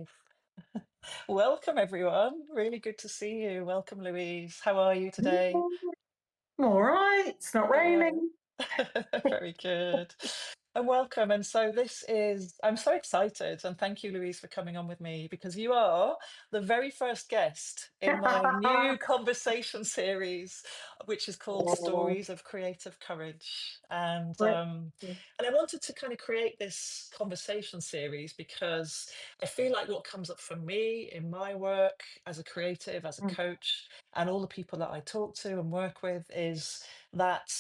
Live. Welcome, everyone. Really good to see you. Welcome, Louise. How are you today? I'm all right. It's not Good. raining. Very good. And welcome. And so I'm so excited. And thank you, Louise, for coming on with me because you are the very first guest in my new conversation series, which is called Oh, Stories of Creative Courage. And but- and I wanted to kind of create this conversation series because I feel like what comes up for me in my work as a creative, as a coach, and all the people that I talk to and work with is that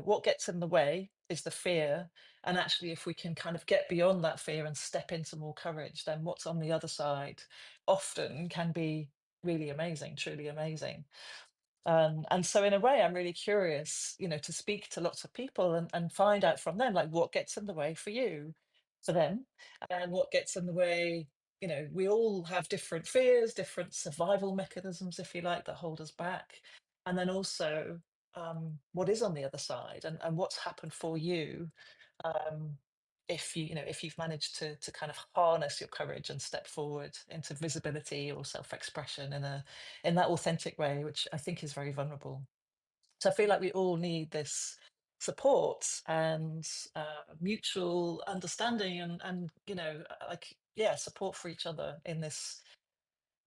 what gets in the way is the fear. And actually, if we can kind of get beyond that fear and step into more courage, then what's on the other side often can be really amazing, truly amazing. And so in a way, I'm really curious, to speak to lots of people and find out from them, like what gets in the way for you, for them, and what gets in the way. We all have different fears, different survival mechanisms, if you like, that hold us back. And then also, what is on the other side and what's happened for you, um, if you've managed to kind of harness your courage and step forward into visibility or self-expression in that authentic way, which I think is very vulnerable. So I feel like we all need this support and mutual understanding and like yeah, support for each other in this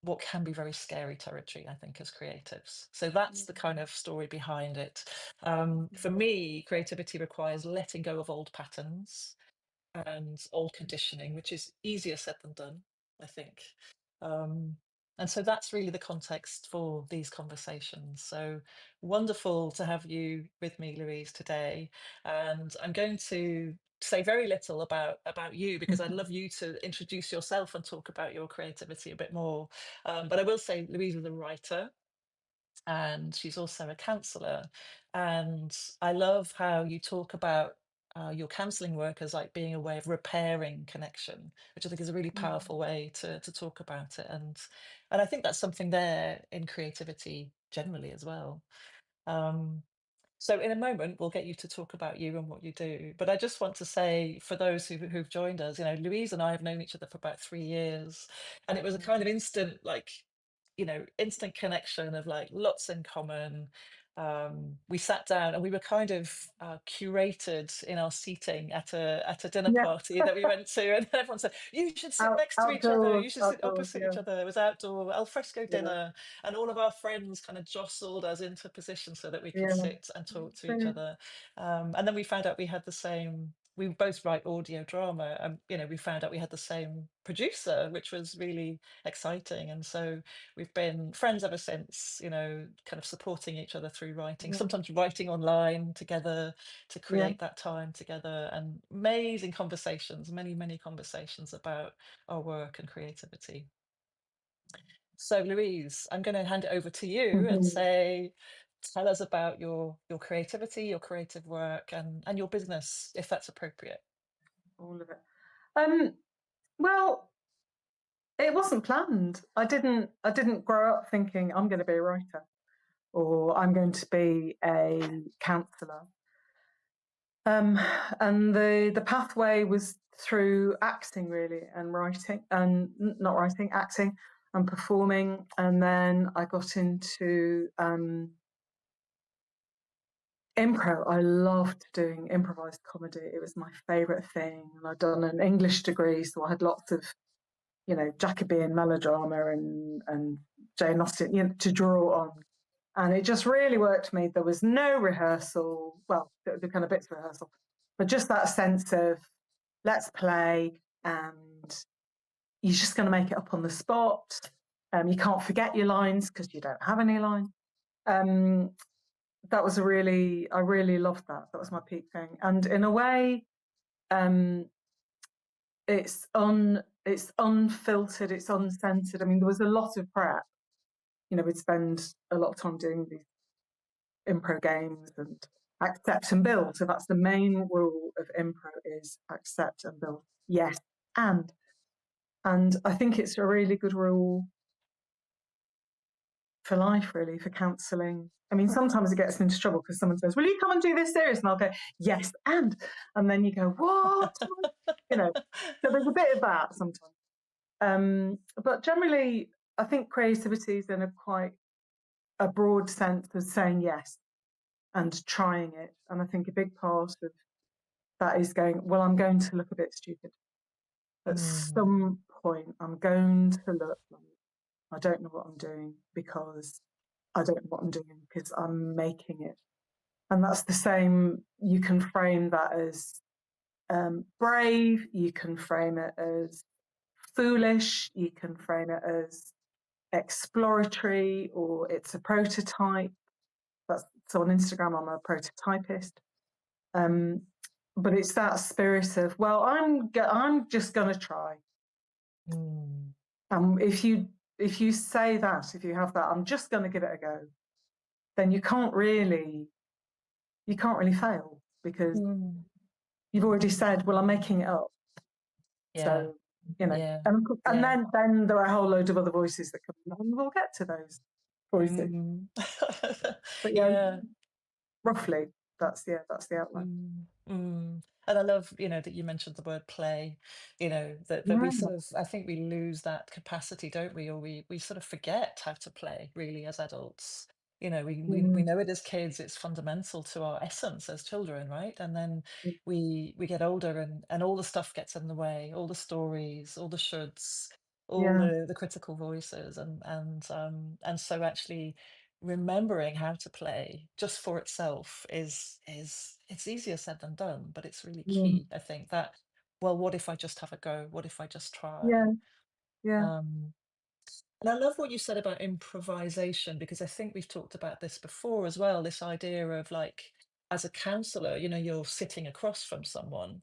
what can be very scary territory, I think, as creatives. So that's the kind of story behind it. For me, creativity requires letting go of old patterns and old conditioning, which is easier said than done, I think. Um, and so that's really the context for these conversations. So wonderful to have you with me, Louise, today. And I'm going to say very little about you because I'd love you to introduce yourself and talk about your creativity a bit more. But I will say Louise is a writer and she's also a counsellor. And I love how you talk about your counselling work as like being a way of repairing connection, which I think is a really powerful way to talk about it. And I think that's something there in creativity generally as well. Um, so in a moment, we'll get you to talk about you and what you do. But I just want to say, for those who've joined us, Louise and I have known each other for about 3 years, and it was a kind of instant, like, instant connection of like lots in common. We sat down and we were kind of curated in our seating at a dinner yeah, party that we went to, and everyone said, "You should sit next to each other. You should sit outdoors. opposite Yeah, each other." It was outdoor al fresco yeah, dinner, and all of our friends kind of jostled us into position so that we could yeah. sit and talk to each Brilliant. other. And then we found out we had the same. We both write audio drama, and we found out we had the same producer, which was really exciting. And so we've been friends ever since. Kind of supporting each other through writing. Yeah, Sometimes writing online together to yeah. create that time together, and amazing conversations, many conversations about our work and creativity. So, Louise, I'm going to hand it over to you and Mhm. say, tell us about your creativity, your creative work, and your business, if that's appropriate. All of it. Um, well, it wasn't planned. I didn't grow up thinking I'm going to be a writer or I'm going to be a counsellor. Um, and the pathway was through acting really and writing and not writing, acting and performing. And then I got into improv. I loved doing improvised comedy. It was my favourite thing. And I'd done an English degree, so I had lots of, Jacobean melodrama and Jane Austen, to draw on. And it just really worked for me. There was no rehearsal. Well, the kind of bits of rehearsal, but just that sense of let's play, and you're just going to make it up on the spot. You can't forget your lines because you don't have any lines. Um, that was I really loved that. That was my peak thing. And in a way, um, it's unfiltered, it's uncensored. I mean, there was a lot of prep. We'd spend a lot of time doing these improv games and accept and build. So that's the main rule of improv is accept and build. Yes, and and I think it's a really good rule for life, really, for counselling. I mean, sometimes it gets into trouble because someone says, "Will you come and do this series?" And I'll go, "Yes, and then you go, "What?" So there's a bit of that sometimes. But generally, I think creativity is in a quite a broad sense of saying yes and trying it. And I think a big part of that is going, well, I'm going to look a bit stupid. At Mm, some point, I'm going to look like I don't know what I'm doing because I don't know what I'm doing because I'm making it. And that's the same. You can frame that as brave, you can frame it as foolish, you can frame it as exploratory, or it's a prototype. That's so on Instagram, I'm a prototypist. Um, but it's that spirit of, well, I'm just going to try. mm, If you say that, if you have that, I'm just going to give it a go, then you can't really fail because mm. you've already said, well, I'm making it up. Yeah, So, you know, yeah, and yeah. then there are a whole load of other voices that come in, and we'll get to those voices. Mm. But yeah, Yeah. roughly, that's the outline. Mm, mm. And I love, that you mentioned the word play, that we Yeah, sort of, I think we lose that capacity, don't we? Or we sort of forget how to play really as adults. We yeah, know it as kids, it's fundamental to our essence as children, right? And then we get older and all the stuff gets in the way, all the stories, all the shoulds, all yeah, the critical voices, and so actually remembering how to play just for itself is it's easier said than done, but it's really yeah, key, I think, that, well, what if I just have a go? What if I just yeah, try? yeah, um and I love what you said about improvisation, because I think we've talked about this before as well, this idea of, like, as a counselor, you're sitting across from someone,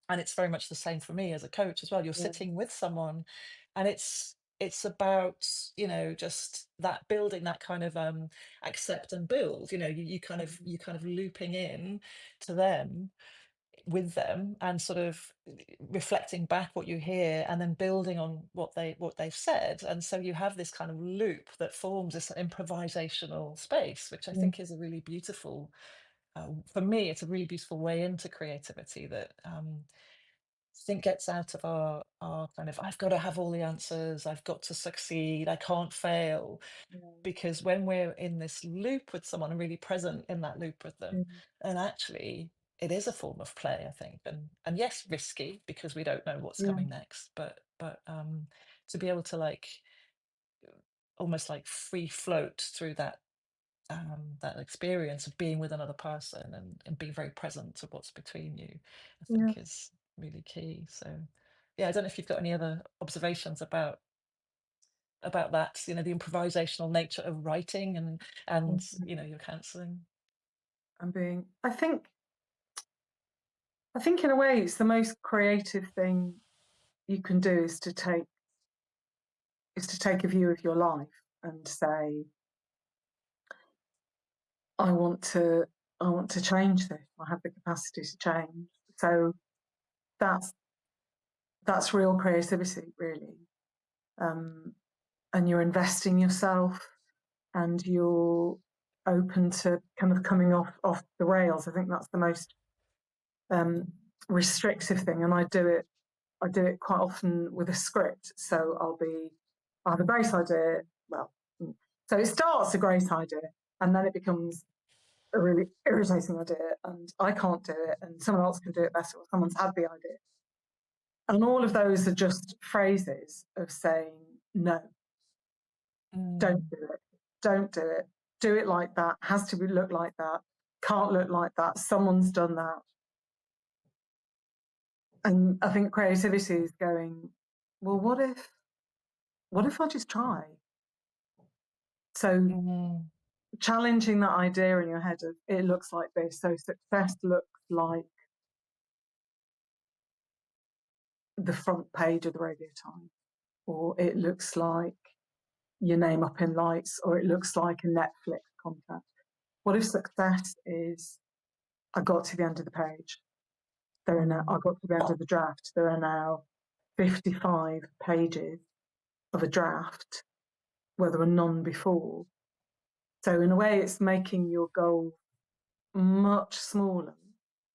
and it's very much the same for me as a coach as well. You're yeah, sitting with someone, and it's about, just that building that kind of accept and build. You kind of looping in to them, with them, and sort of reflecting back what you hear, and then building on what they've said, and so you have this kind of loop that forms this improvisational space, which I yeah, think is a really beautiful, for me, it's a really beautiful way into creativity that, think gets out of our kind of, I've got to have all the answers, I've got to succeed, I can't fail. yeah, Because when we're in this loop with someone and really present in that loop with them, and actually it is a form of play, I think. And yes, risky, because we don't know what's yeah, coming next, but to be able to, like, almost like free float through that experience of being with another person, and being very present to what's between you, I yeah, think is really key. So yeah, I don't know if you've got any other observations about that, the improvisational nature of writing, and yeah. your counseling. And being, I think in a way, it's the most creative thing you can do is to take a view of your life and say, I want to I want to change this. I have the capacity to change. So that's that's real creativity, really. Um, and you're investing yourself, and you're open to kind of coming off the rails. I think that's the most um, restrictive thing, and I do it quite often with a script. So I have a great idea. Well, so it starts a great idea, and then it becomes a really irritating idea, and I can't do it, and someone else can do it better, or someone's had the idea. And all of those are just phrases of saying, no, don't Mm, do it, don't do it like that, has to look like that, can't look like that, someone's done that. And I think creativity is going, well, what if I just try? So mm, challenging that idea in your head of it looks like this. So success looks like the front page of the Radio Times, or it looks like your name up in lights, or it looks like a Netflix content. What if success is I got to the end of the page? I mm, got to the end of the draft. There are now 55 pages of a draft where there were none before. So in a way, it's making your goal much smaller,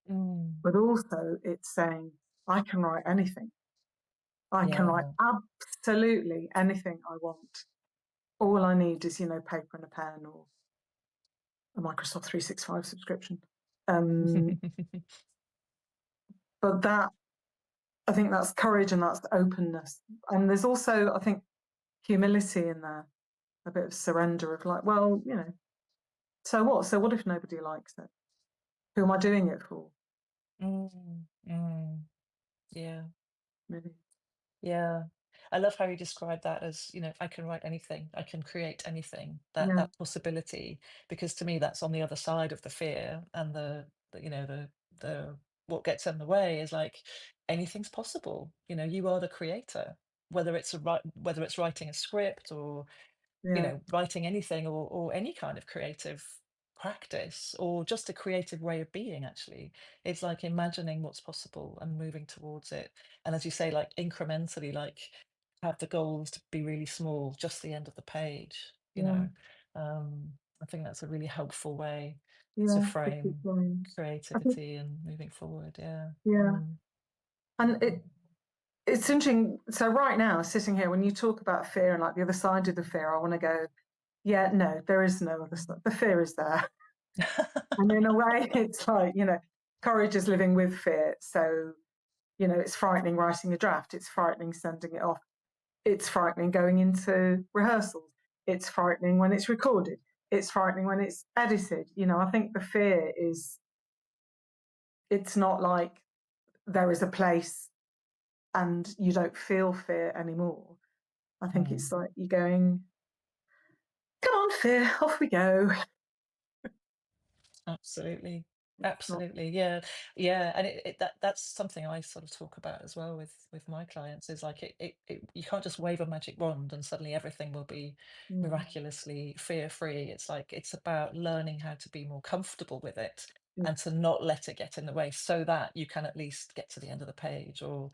mm, but also it's saying I can write anything. I can write Yeah. absolutely anything I want. All I need is, paper and a pen or a Microsoft 365 subscription. Um, but I think that's courage and that's openness. And there's also, I think, humility in there, a bit of surrender of like, well, so what? So what if nobody likes it? Who am I doing it for? Mm, mm, yeah. Really? Yeah. I love how you describe that as, I can write anything, I can create anything, that Yeah, that possibility, because to me that's on the other side of the fear and the what gets in the way is like anything's possible. You are the creator, whether it's writing a script or yeah, writing anything or any kind of creative practice or just a creative way of being, actually. It's like imagining what's possible and moving towards it. And as you say, like incrementally, like have the goals to be really small, just the end of the page, you yeah, know. I think that's a really helpful way to yeah. To keep frame going. I think, creativity and moving forward. Yeah. yeah. Mm. And it's interesting. So right now, sitting here, when you talk about fear and like the other side of the fear, I want to go, yeah, no, there is no other side. The fear is there. And in a way, it's like, courage is living with fear. So, it's frightening writing a draft. It's frightening sending it off. It's frightening going into rehearsals. It's frightening when it's recorded. It's frightening when it's edited. I think the fear it's not like there is a place and you don't feel fear anymore. I think Mm. it's like you're going, come on, fear, off we go. Absolutely. It's not, Absolutely. Yeah. Yeah. And that's something I sort of talk about as well with my clients is like you can't just wave a magic wand and suddenly everything will be yeah, miraculously fear free. It's like it's about learning how to be more comfortable with it yeah, and to not let it get in the way so that you can at least get to the end of the page or,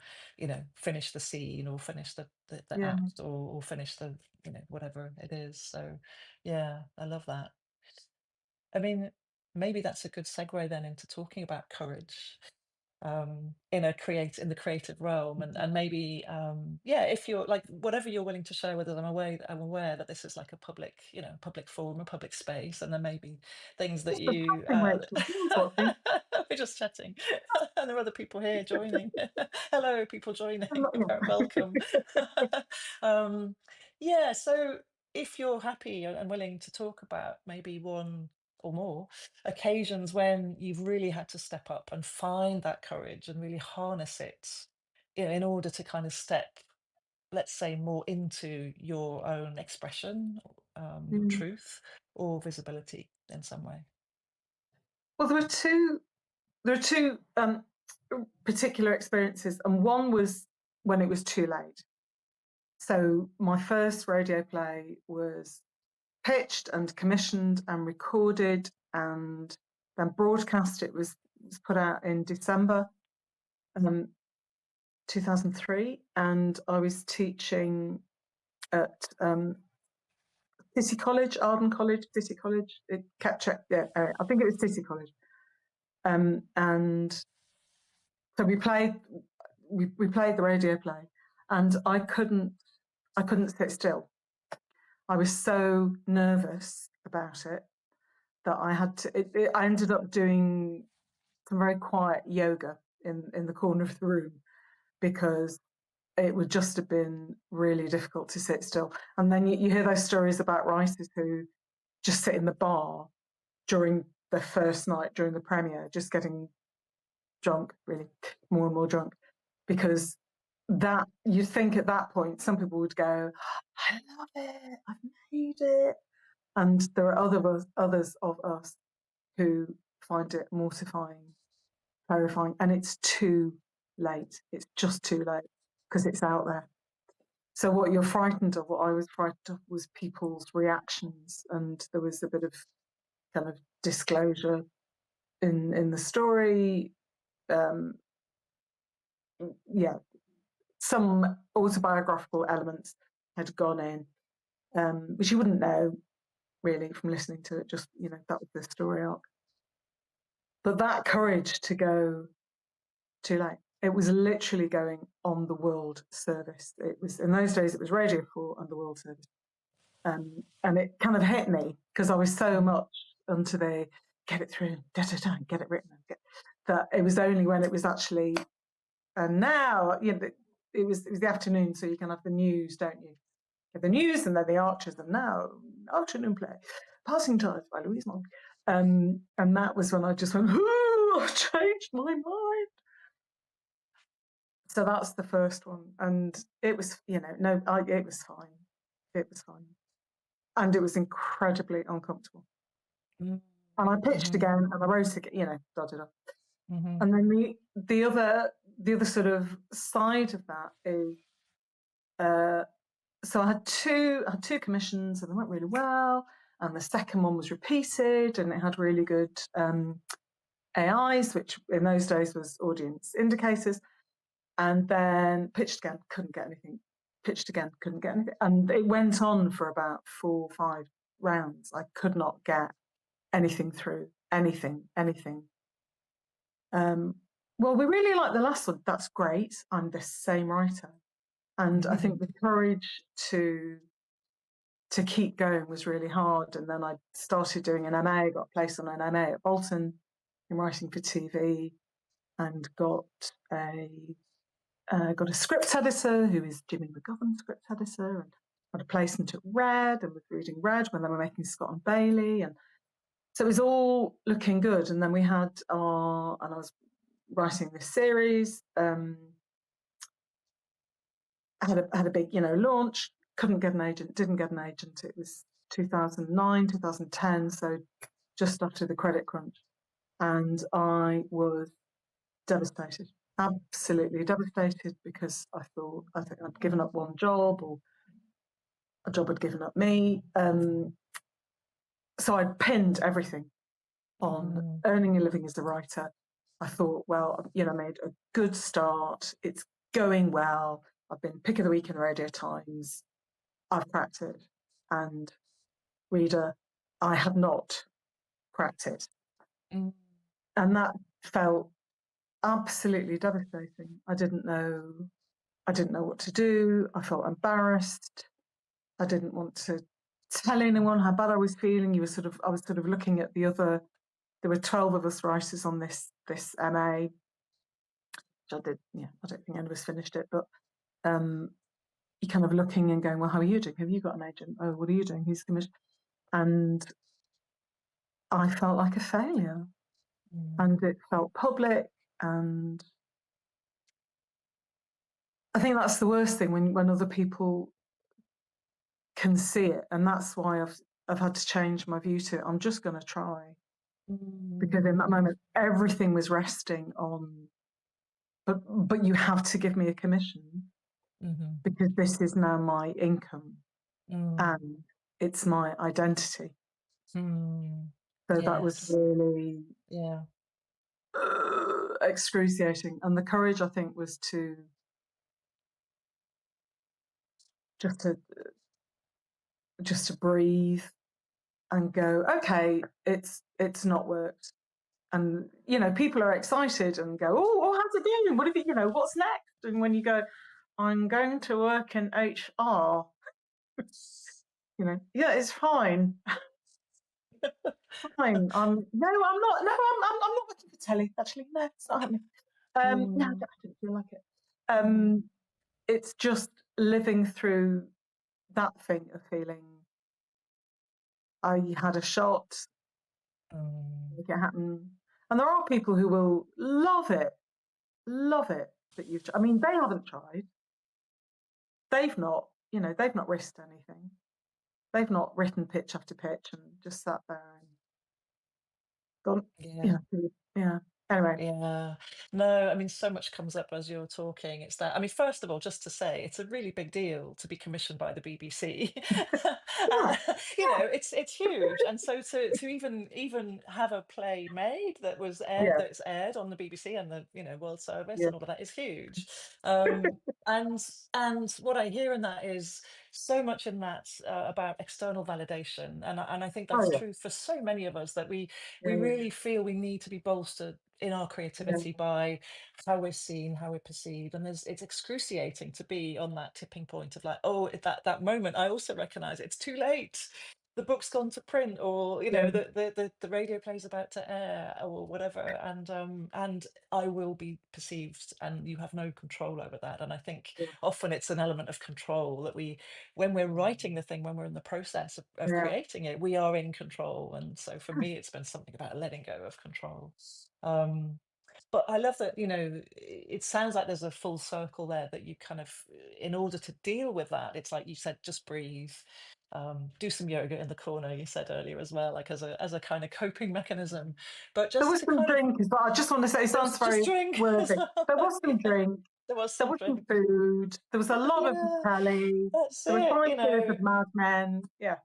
finish the scene or finish the yeah. act or finish the, whatever it is. So yeah, I love that. I mean, maybe that's a good segue then into talking about courage in the creative realm, and maybe yeah, if you're like whatever you're willing to share with us. I'm aware that this is like a public forum, a public space, and there may be things that Just a you chatting, Rachel. No one's watching. we're just chatting, and there are other people here joining. Hello, people I'm joining. not, Very welcome. um, yeah, so if you're happy and willing to talk about maybe one or more occasions when you've really had to step up and find that courage and really harness it, in order to kind of step, let's say, more into your own expression, your yeah. truth, or visibility in some way. Well, there are two particular experiences, and one was when it was too late. So my first radio play was pitched and commissioned and recorded and then broadcast. It was put out in December 2003, and I was teaching at City College, Arden College, City College. It kept check. Yeah, I think it was City College. And so we played the radio play, and I couldn't sit still. I was so nervous about it that I had to. I ended up doing some very quiet yoga in the corner of the room because it would just have been really difficult to sit still. And then you hear those stories about writers who just sit in the bar during the first night, during the premiere, just getting drunk, really more and more drunk, because that you think at that point some people would go, I love it, I've made it, and there are others of us who find it mortifying, terrifying, and it's too late. It's just too late because it's out there. So what you're frightened of, what I was frightened of, was people's reactions, and there was a bit of kind of disclosure in the story. Um, yeah, some autobiographical elements had gone in, which you wouldn't know really from listening to it. Just that was the story arc. But that courage to go too late. it was literally going on the world service. It was in those days. It was Radio 4 and the world service, and it kind of hit me because I was so Mm, much onto the get it through, da da da, get it written, that it was only when it was actually and now it was the afternoon, so you can have the news, don't you? Have the news and then the Archers, and now afternoon play, Passing Tides by Louise Mulvey. And that was when I just went, "Ooh, I've changed my mind." So that's the first one, and it was, no, it was fine. It was fine, and it was incredibly uncomfortable. mm, And I pitched mhm, again, and I wrote again, da da da. mhm, And then the other sort of side of that is, uh, so I had two commissions, and they went really well. And the second one was repeated, and it had really good AIs, which in those days was audience indicators. And then pitched again, couldn't get anything. Pitched again, couldn't get anything. And it went on for about 4 or 5 rounds. I could not get anything through. Anything. Um, well, we really like the last one. That's great. I'm the same writer. And I think mhm, the courage to keep going was really hard. And then I started doing an MA, got placed on an MA at Bolton in writing for TV, and got a script editor who is Jimmy McGovern's script editor, and had a placement at Red and was reading Red when they were making Scott and Bailey, and so it was all looking good. And then and I was writing this series. Had a big, launch. Couldn't get an agent. Didn't get an agent. It was 2009, 2010, so just after the credit crunch, and I was devastated, absolutely devastated, because I think I'd given up one job, or a job had given up me. So I'd pinned everything on mm, earning a living as a writer. I thought, well, I made a good start. It's going well. I've been pick of the week in the Radio Times. I've cracked it. And reader, I had not cracked it. mm, And that felt absolutely devastating. I didn't know what to do. I felt embarrassed. I didn't want to tell anyone how bad I was feeling. I was sort of looking at the other. There were 12 of us writers on this MA, which I did. Yeah, I don't think any of us finished it, but you're kind of looking and going, well, how are you doing? Have you got an agent? Oh, what are you doing? Who's commissioned? And I felt like a failure, mm, and it felt public. And I think that's the worst thing, when other people can see it, and that's why I've had to change my view to it. I'm just going to try, because in that mm, moment everything was resting on, but you have to give me a commission, mhm, because this is now my income, mm, and it's my identity. mm. So that was Yes. really Yeah. excruciating. And the courage, I think, was to just to just to breathe and go, okay, it's not worked. And people are excited and go, oh, how's it going? What have what's next? And when you go, I'm going to work in HR, yeah, it's fine. Fine. No, I'm not. No, I'm not looking for telly. Actually, no, it's not happening. No, I Mm, didn't feel like it. mm, It's just living through that thing of feeling I had a shot, mm. make it happen. And there are people who will love it that you've. I mean, they haven't tried. They've not risked anything. They've not written pitch after pitch and just sat there and gone. Yeah. Yeah. Anyway, Yeah. No, I mean, so much comes up as you're talking. It's that, I mean, first of all, just to say, it's a really big deal to be commissioned by the BBC. yeah, It's huge. And so to even have a play made yeah, that's aired on the BBC and the, World Service yeah. and all of that is huge. And what I hear in that is so much in that about external validation. And I think Oh that's yeah, true for so many of us, that we yeah, really feel we need to be bolstered in our Yeah. creativity by how we're seen, how we're perceived. And it's excruciating to be on that tipping point of like, oh, at that moment, I also recognize it's too late. The book's gone to print, or Yeah. the radio play's about to air, or whatever, and I will be perceived, and you have no control over that. And I think Yeah. often it's an element of control that we, when we're writing the thing, when we're in the process of Yeah. creating it, we are in control. And so for me, it's been something about letting go of control. Um, but I love that, it sounds like there's a full circle there, that you kind of, in order to deal with that, it's like you said, just breathe, do some yoga in the corner, you said earlier as well, like as a kind of coping mechanism. But There just was to some kind of, drink as well. I just want to say, it there sounds was just very drink as worthy. well. There was some Yeah, drink. there was There some was some drink. food. There was a lot of Yeah, telly. that's There were it, 5 years of Mad Men. Yeah.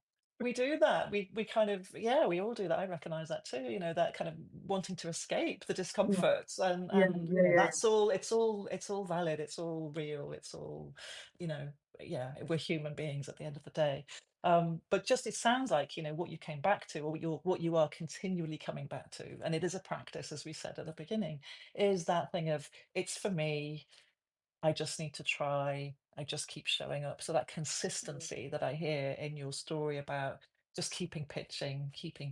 we do that. We kind of, yeah, we all do that. I recognize that too, that kind of wanting to escape the Yeah. discomforts, Yeah. and Yeah. Yeah. that's all, it's all valid, it's all real, it's all, you know yeah, we're human beings at the end of the day. But just, it sounds like, what you came back to, or what you are continually coming back to, and it is a practice, as we said at the beginning, is that thing of, it's for me, I just need to try. I just keep showing up. So that Yeah. consistency that I hear in your story about just keeping pitching, keeping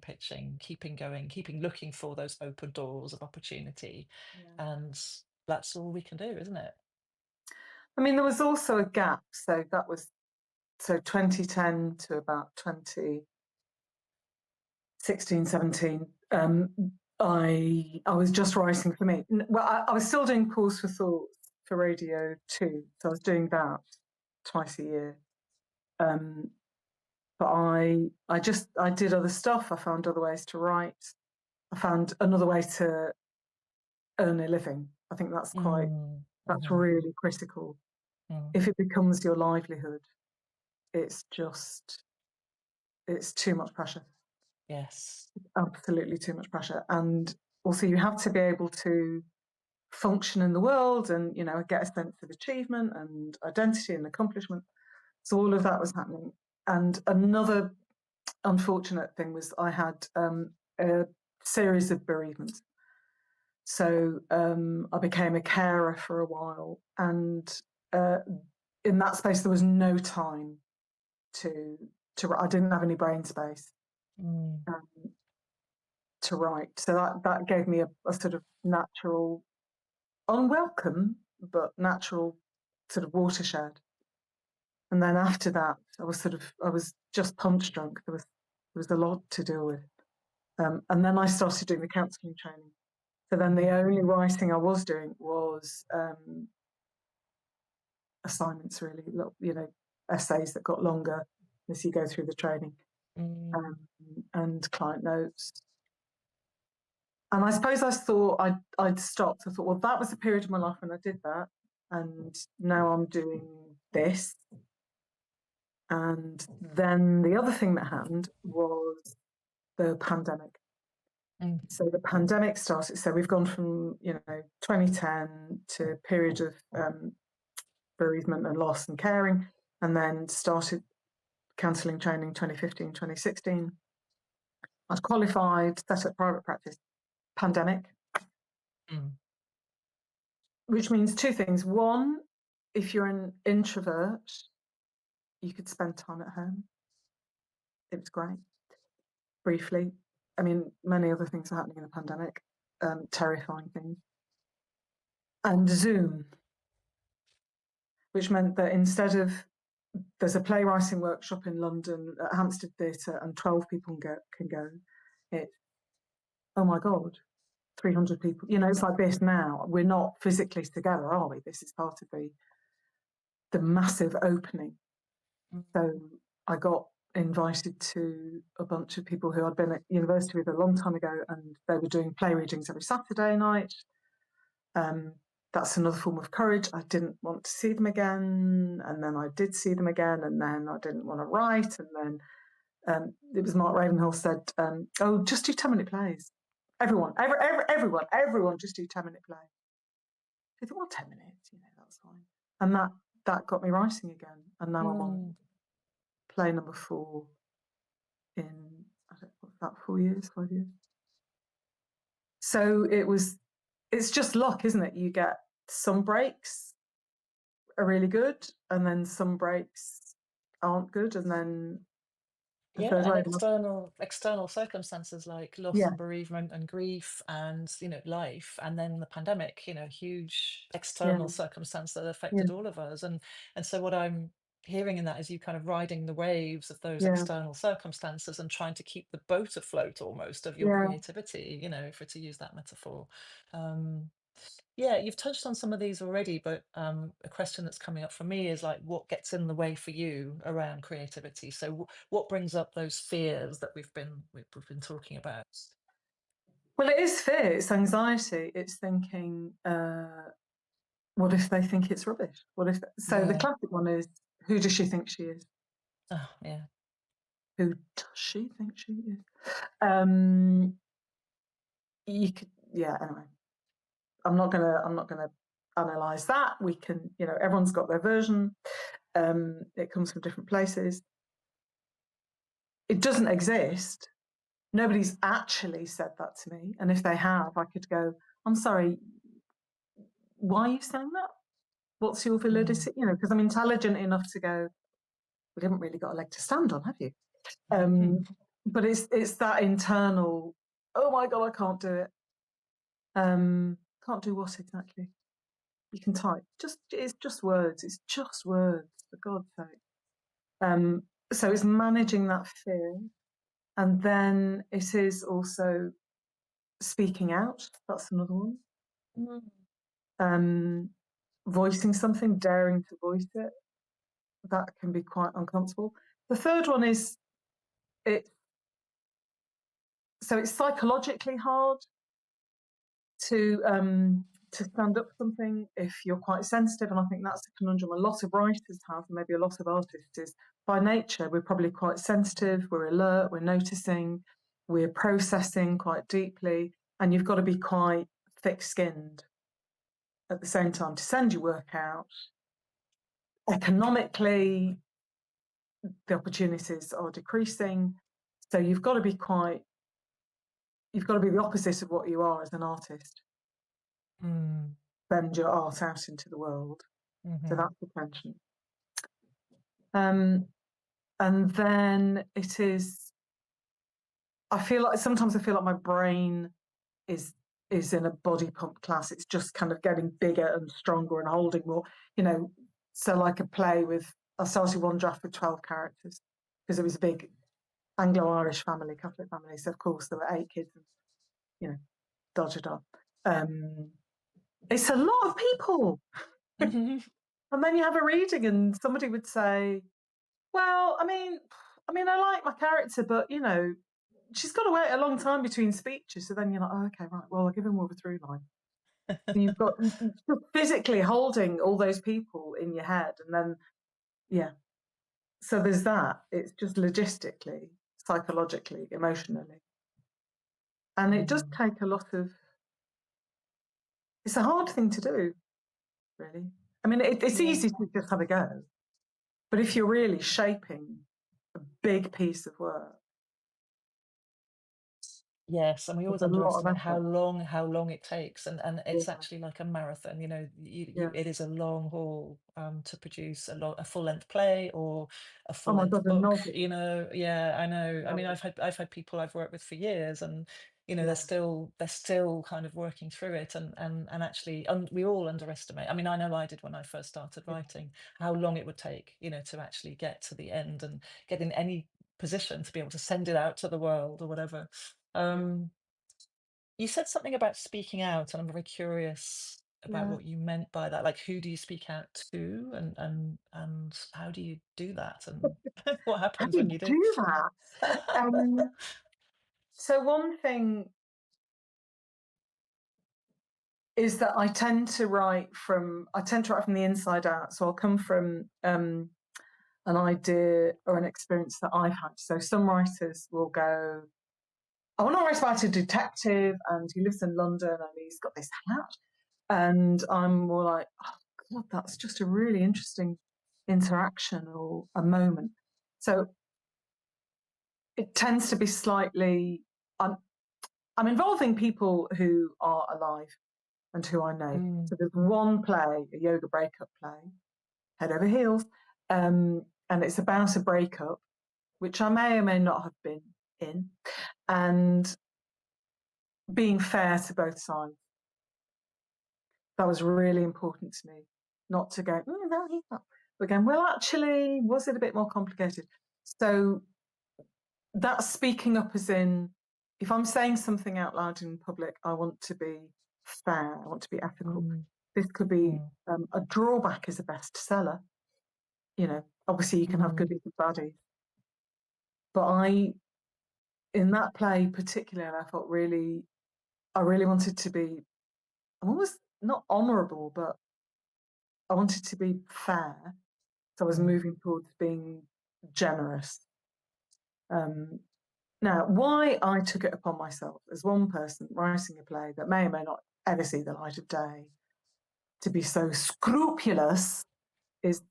going, keeping looking for those open doors of opportunity. Yeah. And that's all we can do, isn't it? I mean, there was also a gap. So that was 2010 to about 2016, 17. I was just writing for me. Well, I was still doing Pause for Thoughts for Radio 2. So I was doing that twice a year. Um, but I did other stuff. I found other ways to write. I found another way to earn a living. I think Mm, that's mhm, really critical. mm. If it becomes your livelihood, it's it's too much pressure. Yes. Absolutely too much pressure. And also you have to be able to function in the world and, get a sense of achievement and identity and accomplishment. So all of that was happening. And another unfortunate thing was I had a series of bereavements. So I became a carer for a while, and uh, in that space there was no time to I didn't have any brain space Mm, um, to write. So that gave me a sort of natural, unwelcome but natural sort of watershed. And then after that, I was just punch drunk. There was a lot to deal with. And then I started doing the counselling training. So then the mhm, only writing I was doing was assignments, really, essays that got longer as you go through the training, mm, um, and client notes. And I suppose I thought I'd stopped. I thought, well, that was a period of my life when I did that, and now I'm doing this. And then the other thing that happened was the pandemic. mm, So the pandemic started. So we've gone from 2010 to a period of bereavement and loss and caring, and then started counselling training 2015, 2016. I was qualified, set up private practice. Pandemic, mm, which means two things. One, if you're an introvert, you could spend time at home. It was great. Briefly, I mean, many other things are happening in the pandemic, terrifying things. And Zoom, which meant that instead of there's a playwriting workshop in London at Hampstead Theatre and 12 people can go. It, oh my God, 300 people. It's like this now. We're not physically together, are we? This is part of the massive opening. mm, So I got invited to a bunch of people who I'd been at university with a long time ago, and they were doing play readings every Saturday night. Um, that's another form of courage. I didn't want to see them again, and then I did see them again, and then I didn't want to write, and then it was Mark Ravenhill said, "Oh, just do 10-minute plays. Everyone, just do 10-minute plays." I thought, well, 10 minutes, that's fine. And that got me writing again, and now I'm on mm, play number 4 in, I don't know, what's that, 4 years, 5 years. So it was it's just luck, isn't it? You get some breaks are really good, and then some breaks aren't good, and then the Yeah, third and way. external circumstances like loss Yeah, and bereavement and grief and life, and then the pandemic, huge yeah, external circumstance that yeah, affected all of us. And so what I'm hearing in that is you kind of riding the waves of those yeah, external circumstances and trying to keep the boat afloat almost of your yeah. creativity, if we're to use that metaphor. Um, yeah, you've touched on some of these already, but a question that's coming up for me is like, what gets in the way for you around creativity? So, what brings up those fears that we've been talking about? Well, it is fear, it's anxiety, it's thinking, what if they think it's rubbish? What if? So the Yeah. classic one is, who does she think she is? Oh, yeah. Who does she think she is? Um, you could, yeah. Anyway, I'm not gonna analyze that. We can, everyone's got their version. It comes from different places. It doesn't exist. Nobody's actually said that to me. And if they have, I could go, I'm sorry, why are you saying that? What's your Mm. validity? Because I'm intelligent enough to go, we haven't really got a leg to stand on, have you? Um, but it's that internal, oh my God, I can't do it. Can't do what exactly? You can type. It's just words. It's just words, for God's sake. So it's managing that fear. And then it is also speaking out. That's another one. Mm. Um, Voicing something, daring to voice it. That can be quite uncomfortable. The third one is it. So it's psychologically hard to stand up for something if you're quite sensitive, and I think that's the conundrum a lot of writers have, and maybe a lot of artists, is by nature we're probably quite sensitive, we're alert, we're noticing, we're processing quite deeply, and you've got to be quite thick-skinned at the same time to send your work out. Economically, the opportunities are decreasing, so you've got to be the opposite of what you are as an artist. Mm. Send your art out into the world. So Hmm. that's the tension. Um, and then it is. Sometimes I feel like my brain is is in a body pump class. It's just kind of getting bigger and stronger and holding more. You know, so like a play with. I started one draft with 12 characters because it was a big Anglo-Irish family, Catholic family. So of course there were 8 kids, and you know, da da da. Um, it's a lot of people. And then you have a reading, and somebody would say, "Well, I like my character, but she's got to wait a long time between speeches." So then you're like, oh, "Okay, right. Well, I'll give her more of a through line." So you're physically holding all those people in your head, and then yeah. So there's that. It's just logistically, psychologically, emotionally, and it does Mm. take a lot of. It's a hard thing to do, really. I mean, it's Yeah. easy to just have a go, but if you're really shaping a big piece of work, Yes, and we there's always a lot of underestimate effort. how long it takes, and Yeah, it's actually like a marathon. yeah. It is a long haul to produce a full length play or a Oh full my length God, a book. novel. Yeah, I know. I mean, Yeah, I've had people I've worked with for years, and yeah, they're still kind of working through it, and actually, we all underestimate. I mean, I know I did when I first started yeah, writing how long it would take, to actually get to the end and get in any position to be able to send it out to the world or whatever. yeah, Um, you said something about speaking out, and I'm very curious about yeah. what you meant by that. Like, who do you speak out to, and how do you do that, and what How happens do when you you do? do that? Um, so one thing is that I tend to write from the inside out. So I'll come from an idea or an experience that I've had. So some writers will go, I want to write about a detective and he lives in London and he's got this hat. And I'm more like, oh God, that's just a really interesting interaction or a moment. So it tends to be slightly, I'm involving people who are alive. and who I know. Mm, So there's one play, a yoga breakup play, head over heels, and it's about a breakup, which I may or may not have been in, and being fair to both sides. That was really important to me, not to go, no, he's not. But going, well, actually, was it a bit more complicated? So that's speaking up as in, if I'm saying something out loud in public, I want to be fair, I want to be ethical. mm, This could be mm, a drawback as a bestseller. Obviously you can have mm, goodies and baddies. But in that play particularly, I really wanted to be, I'm almost not honourable, but I wanted to be fair. So I was mm, moving towards being generous. Um, Now, why I took it upon myself as one person writing a play that may or may not ever see the light of day to be so scrupulous is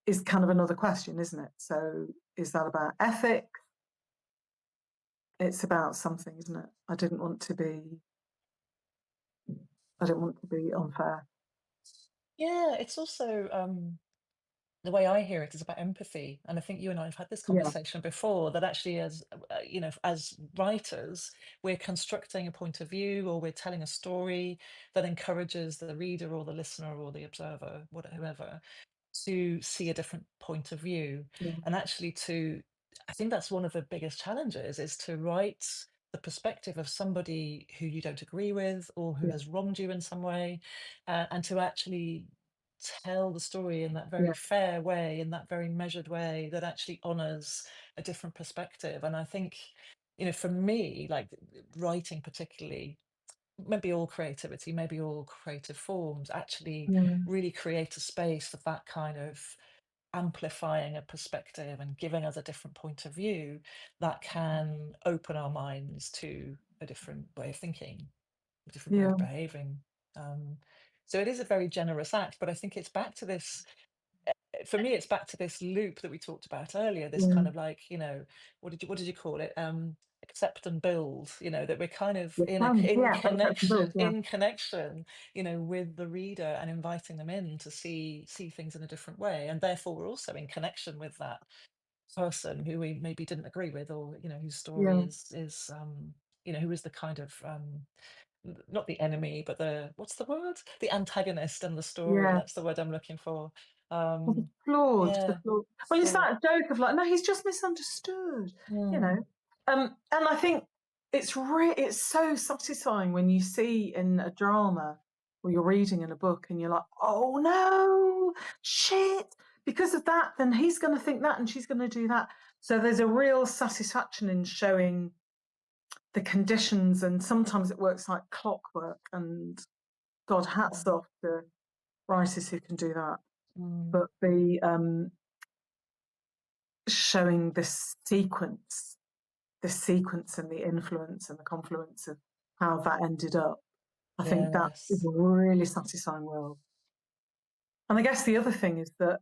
is kind of another question, isn't it? So is that about ethics? It's about something, isn't it? I didn't want to be unfair. yeah, it's also the way I hear it is about empathy. And I think you and I have had this Yeah, conversation before that actually, as as writers, we're constructing a point of view or we're telling a story that encourages the reader or the listener or the observer, whoever, to see a different point of view. yeah, And actually, I think that's one of the biggest challenges is to write the perspective of somebody who you don't agree with or who yeah, has wronged you in some way, and to actually tell the story in that very yeah, fair way, in that very measured way that actually honors a different perspective. And I think, for me, like writing particularly, maybe all creativity, maybe all creative forms actually yeah, really create a space for that kind of amplifying a perspective and giving us a different point of view that can open our minds to a different way of thinking, a different way yeah, of behaving. Um, so it is a very generous act, but I think it's back to this for me, it's back to this loop that we talked about earlier, this yeah. kind of like, what did you call it? Accept and build, that we're kind of You can, yeah, accept and build, yeah, in connection, with the reader and inviting them in to see things in a different way. And therefore we're also in connection with that person who we maybe didn't agree with, or, whose story yeah, who is the kind of not the enemy, but what's the word? The antagonist in the story. yeah. That's the word I'm looking for. Well, Um, the yeah. flawed. Well, it's So, that joke of like, no, he's just misunderstood, you know. mm, And I think it's so satisfying when you see in a drama or you're reading in a book and you're like, oh no, shit, because of that, then he's going to think that and she's going to do that. So there's a real satisfaction in showing the conditions, and sometimes it works like clockwork. And God, hats mm, off to writers who can do that. mm, But the showing this sequence and the influence and the confluence of how that ended up. I think that is yes. a really satisfying world. And I guess the other thing is that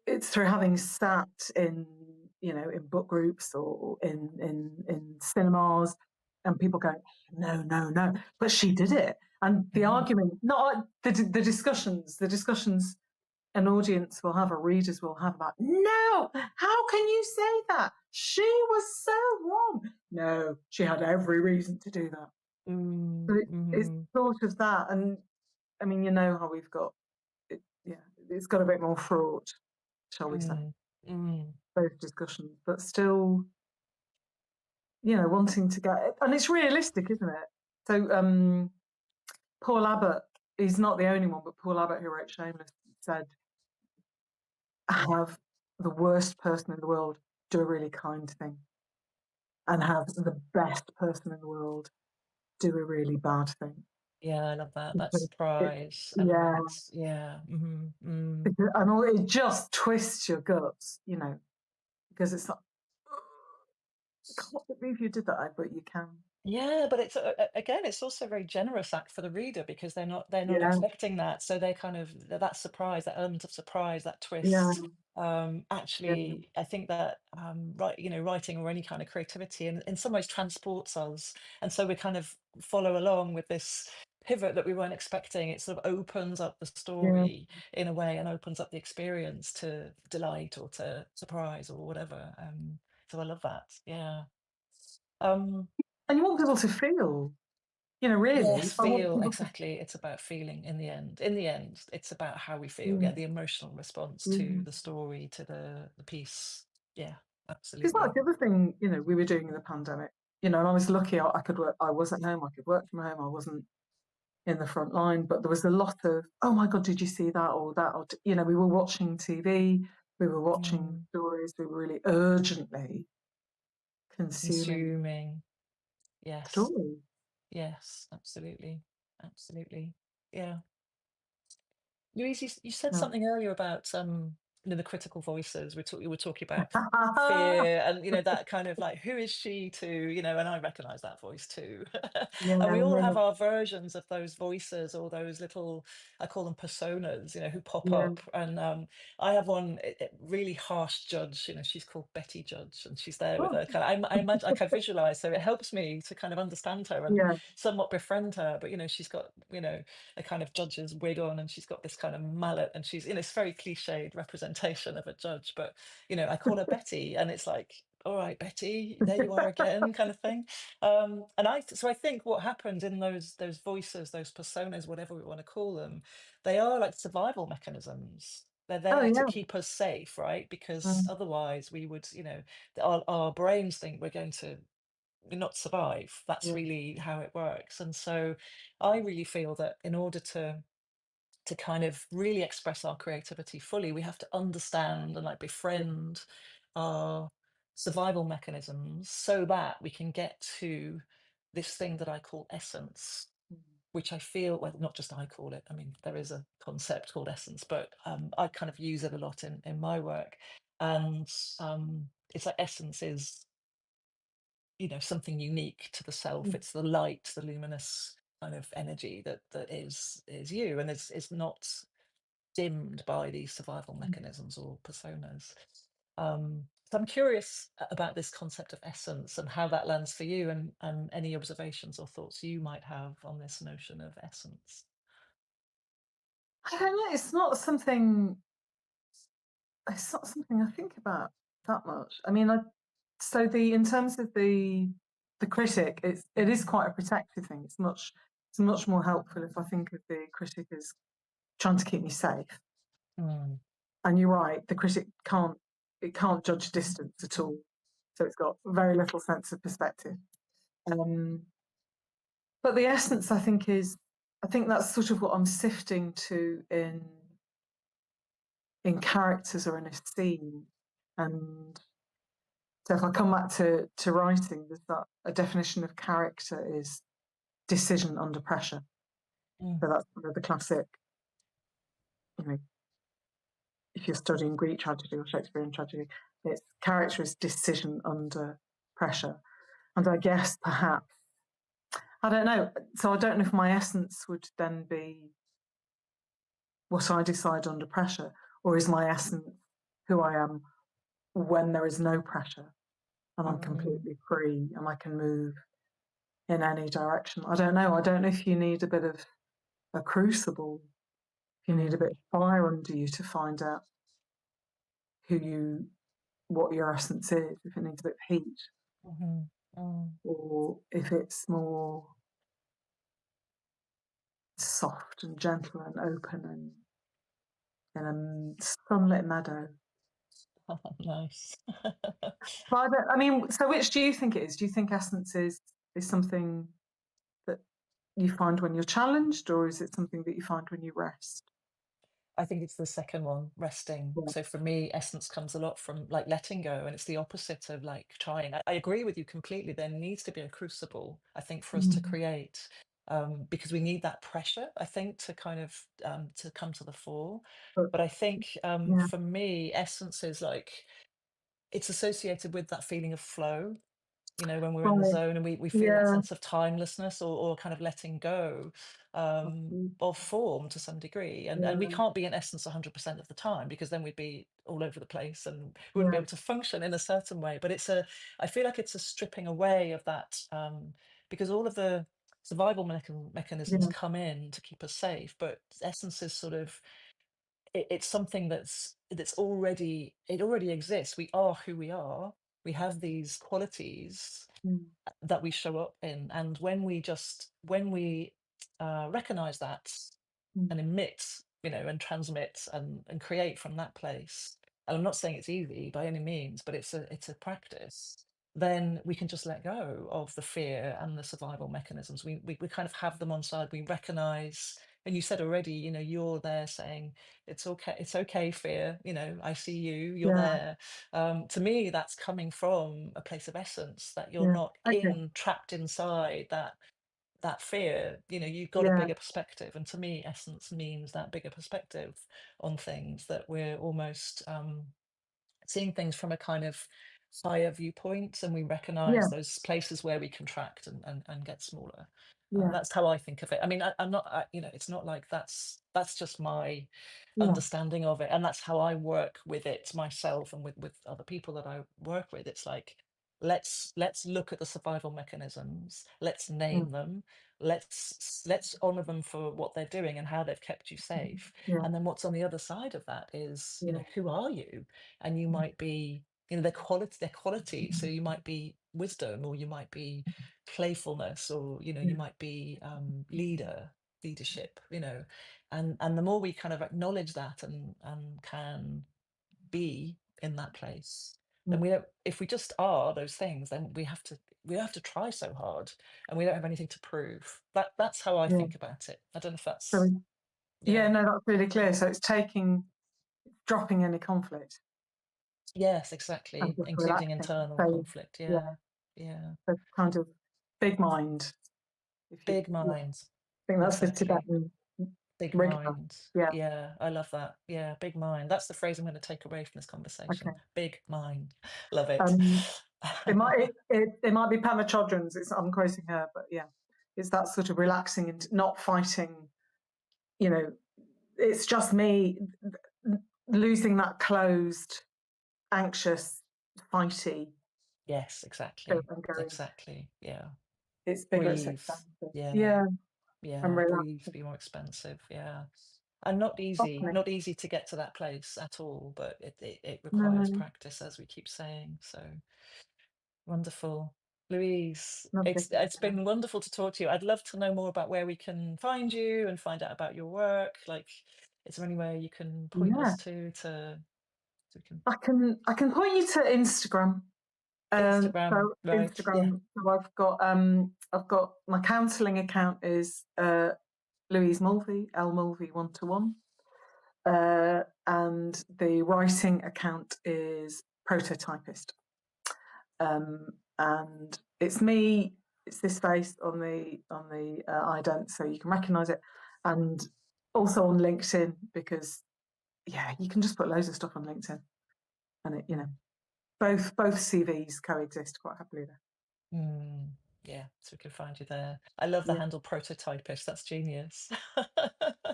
it's through having sat in book groups or in cinemas and people going, no, no, no, but she did it. And the argument, not the discussions an audience will have, or readers will have about, no, how can you say that? She was so wrong. No, she had every reason to do that. So it's Mm, sort of that. And I mean, how we've got it, yeah, it's got a bit more fraught, shall we say, mm, mm. those discussions, but still, wanting to get, and it's realistic, isn't it? So Paul Abbott, he's not the only one, but Paul Abbott, who wrote Shameless, said, have the worst person in the world do a really kind thing, and have the best person in the world do a really bad thing. Yeah, I love that. That Because it, surprise yeah, element. Yeah. and it just twists your guts, because it's like, I can't believe you did that, but you can. Yeah, but it's again, it's also a very generous act for the reader because they're not Yeah, expecting that, so they kind of that surprise, that element of surprise, that yeah, twist. yeah, Actually, I think that writing or any kind of creativity in some ways transports us, and so we kind of follow along with this pivot that we weren't expecting. It sort of opens up the yeah. story in a way and opens up the experience to delight or to surprise or whatever. So I love that. Yeah. Um, And you want people to feel, really. yes, I want feel people to exactly. It's about feeling in the end. In the end, it's about how we feel. Yeah, feel. the emotional response to Yeah. the story, to the piece. Yeah, It's like absolutely. the other thing, we were doing in the pandemic. And I was lucky. I could work. I was at home. I could work from home. I wasn't in the front line, but there was a lot of, oh my God, did you see that or that? Or, we were watching TV, we were watching Mm, stories, we were really urgently consuming consuming. Yes. stories. Yes, absolutely. Absolutely. Yeah. Louise, you said Yeah. something earlier about the critical voices. We were talking about fear and that kind of like who is she to, and I recognize that voice too. Yeah, And we all yeah, have our versions of those voices or those little, I call them personas, who pop yeah. up. And I have one really harsh judge, she's called Betty Judge, and she's there with Oh, her kind of, I imagine, like I visualize, so it helps me to kind of understand her and yeah. somewhat befriend her. But she's got, a kind of judge's wig on, and she's got this kind of mallet, and she's in this very cliched representation of a judge. But I call her Betty, and it's like, all right, Betty, there you are again, kind of thing. And I think what happens in those voices, those personas, whatever we want to call them, they are like survival mechanisms. They're Oh, there to yeah. keep us safe, right? Because Mm, otherwise we would, our brains think we're going to not survive. That's yeah, really how it works. And so I really feel that in order to kind of really express our creativity fully, we have to understand and like yeah. befriend our survival mechanisms so that we can get to this thing that I call essence, Mm, which I feel, well, not just I call it, I mean, there is a concept called essence, but I kind of use it a lot in my work. And it's like essence is something unique to the self. mm, It's the light, the luminous kind of energy that is you, and is not dimmed by these survival mm. mechanisms or personas. So I'm curious about this concept of essence and how that lands for you, and any observations or thoughts you might have on this notion of essence. I don't know. It's not something I think about that much. I mean, in terms of the critic, it is quite a protective thing. It's much more helpful if I think of the critic as trying to keep me safe. Mm, And you're right, the critic can't judge distance at all, so it's got very little sense of perspective. Um, but the essence, I think that's sort of what I'm sifting to in characters or in a scene. And so if I come back to writing, there's that a definition of character is decision under pressure. mm, So that's one of the classic, you know, if you're studying Greek tragedy or Shakespearean tragedy, it's character is decision under pressure. And I guess perhaps, I don't know. So I don't know if my essence would then be what I decide under pressure, or is my essence who I am when there is no pressure and I'm mm, completely free and I can move in any direction. I don't know. I don't know if you need a bit of a crucible, if you need a bit mm, of fire under you to find out who you, what your essence is, if it needs a bit of heat, mhm, mm. or if it's more soft and gentle and open and in a sunlit meadow. Nice. But I mean, so which do you think it is? Do you think essence is something that you find when you're challenged, or is it something that you find when you rest? I think it's the second one, resting. Yeah. So for me, essence comes a lot from like letting go, and it's the opposite of like trying. I agree with you completely. There needs to be a crucible, I think, for us to Mm. create, because we need that pressure, I think, to kind of to come to the fore. But But I think yeah. for me, essence is like it's associated with that feeling of flow, when we're in the Right. zone and we feel that Yeah. sense of timelessness or kind of letting go of form to some degree. And we Yeah. can't be in essence 100% of the time, because then we'd be all over the place and we wouldn't be Yeah. able to function in a certain way. But I feel like it's a stripping away of that, because all of the survival mechanisms Yeah. come in to keep us safe, but essence is sort of, it's something that's already, it already exists. We are who we are. We have these qualities Mm, that we show up in, and when we recognize that mm, and emit, and transmit and create from that place. And I'm not saying it's easy by any means, but it's a practice. Then we can just let go of the fear and the survival mechanisms. We kind of have them on side. We recognize, and you said already, you're there saying it's okay, fear. I see you. You're yeah. there. To me, that's coming from a place of essence, that you're Yeah. not Okay. trapped inside that fear. You've got a Yeah. bigger perspective, and to me essence means that bigger perspective on things, that we're almost seeing things from a kind of higher viewpoint, and we recognize Yeah. those places where we contract and get smaller. Yeah. That's how I think of it. I mean, I'm not, it's not like that's just my Yeah. understanding of it, and that's how I work with it myself, and with other people that I work with. It's like, let's look at the survival mechanisms, let's Mm, name them, let's honor them for what they're doing and how they've kept you safe. yeah. And then what's on the other side of that is, Yeah. who are you? And you might be, their quality. So you might be wisdom, or you might be playfulness, or you Yeah. might be leadership. And the more we kind of acknowledge that, and can be in that place, then Mm, we don't, if we just are those things, then we have to try so hard, and we don't have anything to prove. That's how I yeah. think about it. I don't know if So, that's, yeah, yeah. no, that's really clear. So it's dropping any conflict Yes, and exactly, just including relaxing. internal So, conflict. yeah, Yeah, yeah. so kind of big mind, if you, Big yeah, mind. I think that's the Exactly. Tibetan Big rigpa. mind. Yeah. Yeah, I love that. Yeah, big mind. That's the phrase I'm going to take away from this conversation. Okay. Big mind. Love it. Um, it might be Pema Chodron's. I'm quoting her, but yeah, it's that sort of relaxing and not fighting. You know, it's just me losing that closed, anxious, fighty Yes, go exactly. and going. Exactly. Yeah. It's bigger. It's Breathe. expansive. Yeah. Yeah, and Yeah. Breathe. relaxing. Be more expensive. Yeah. And not easy. Softening. Not easy to get to that place at all, but it requires No, practice, as we keep saying. So wonderful. Louise, lovely. it's been wonderful to talk to you. I'd love to know more about where we can find you and find out about your work. Like, is there anywhere you can point Yeah, us to, so we can, I can point you to Instagram. Instagram, So right? Yeah. Instagram. So I've got my counselling account is Louise Mulvey, L Mulvey 1 to 1, and the writing account is Prototypist. And it's me. It's this face on the ident, so you can recognise it, and also on LinkedIn, because yeah, you can just put loads of stuff on LinkedIn, and Mm. both CVs coexist quite happily there. Mm. Yeah, so we can find you there. I love the Yeah. handle prototypist. That's genius.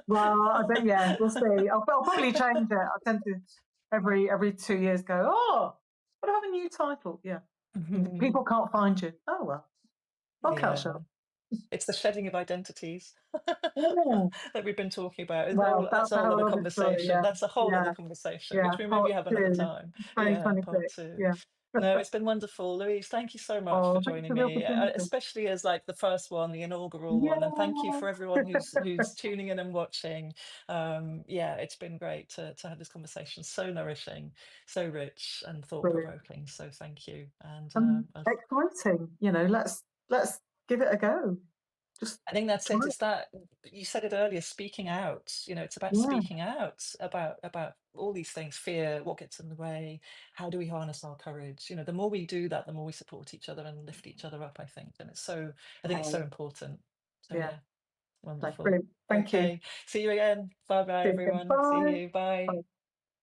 Well, I bet, yeah, we'll see. I'll probably change it. I tend to every 2 years go, oh, but I have a new title. Yeah, Mhm. people can't find you. Oh well, I'll catch Yeah. up. It's the shedding of identities Yeah. that we've been talking about. Well, That's that's a a whole whole other other story. conversation. Yeah, That's a whole other yeah, conversation, yeah. which we maybe Part have another two, time. Yeah, part 2026. two. Yeah. No, it's been wonderful. Louise, thank you so much for Oh, thanks joining for the me, opportunity. especially as like the first one, the inaugural one. And thank you Yeah, for everyone who's tuning in and watching. Yeah, it's been great to have this conversation. So nourishing, so rich and thought brilliant. provoking. So thank you. And Exciting. Let's give it a go. Just I think that's try it. it. It's that you said it earlier, speaking out. It's about Yeah. speaking out about all these things, fear, what gets in the way, how do we harness our courage? The more we do that, the more we support each other and lift each other up, I think. And I think it's so Oh, important. So yeah. yeah, No, wonderful. brilliant. Thank you. Okay. See you again. Bye bye See you again. everyone. See Bye. you. Bye. Bye.